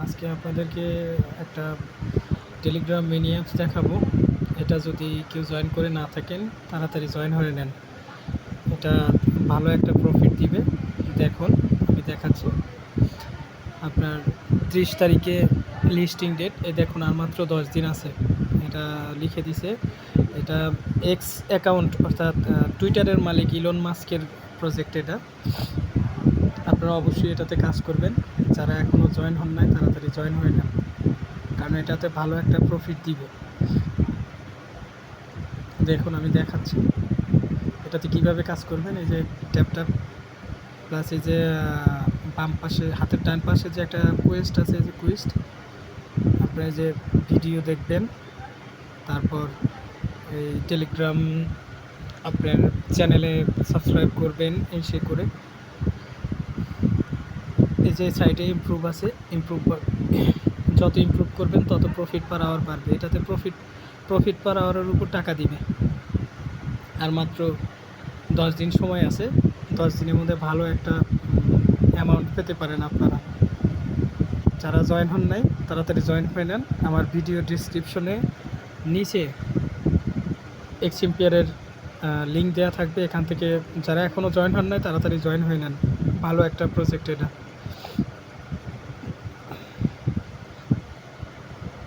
আজকে আপনাদেরকে একটা টেলিগ্রাম মিনি অ্যাপস দেখাবো। এটা যদি কেউ জয়েন করে না থাকেন তাড়াতাড়ি জয়েন হয়ে নেন। এটা ভালো একটা প্রফিট দিবে। দেখুন আমি দেখাচ্ছি। আপনার 30 তারিখে লিস্টিং ডেট, দেখুন আর মাত্র 10 দিন আছে। এটা লিখে দিছে। এটা এক্স অ্যাকাউন্ট অর্থাৎ টুইটারের মালিক ইলন মাস্কের প্রজেক্ট। এটা আপনারা অবশ্যই এটাতে কাজ করবেন। যারা এখনও জয়েন হন নাই তাড়াতাড়ি জয়েন হয়ে নেন, কারণ এটাতে ভালো একটা প্রফিট দিবে। দেখুন আমি দেখাচ্ছি এটাতে কিভাবে কাজ করবেন। এই যে ট্যাপ ট্যাপ প্লাস এই যে বাম পাশে হাতের ডান পাশে যে একটা কোয়েস্ট আছে, এই যে কোয়েস্ট, আপনারা যে ভিডিও দেখবেন, তারপর এই টেলিগ্রাম আপনার চ্যানেলে সাবস্ক্রাইব করবেন। এই সে করে এই যে সাইডে ইমপ্রুভ আছে, যত ইমপ্রুভ করবেন তত প্রফিট পার আওয়ার বাড়বে। এটাতে প্রফিট পার আওয়ারের উপর টাকা দিবে। আর মাত্র 10 দিন সময় আছে। 10 দিনের মধ্যে ভালো একটা অ্যামাউন্ট পেতে পারেন আপনারা। যারা জয়েন হন নাই তাড়াতাড়ি জয়েন হয়ে নেন। আমার ভিডিও ডিসক্রিপশনে নিচে এক্সএম্পিয়ারের লিঙ্ক দেওয়া থাকবে। এখান থেকে যারা এখনও জয়েন হন নাই তাড়াতাড়ি জয়েন হয়ে নেন। ভালো একটা প্রজেক্ট এটা।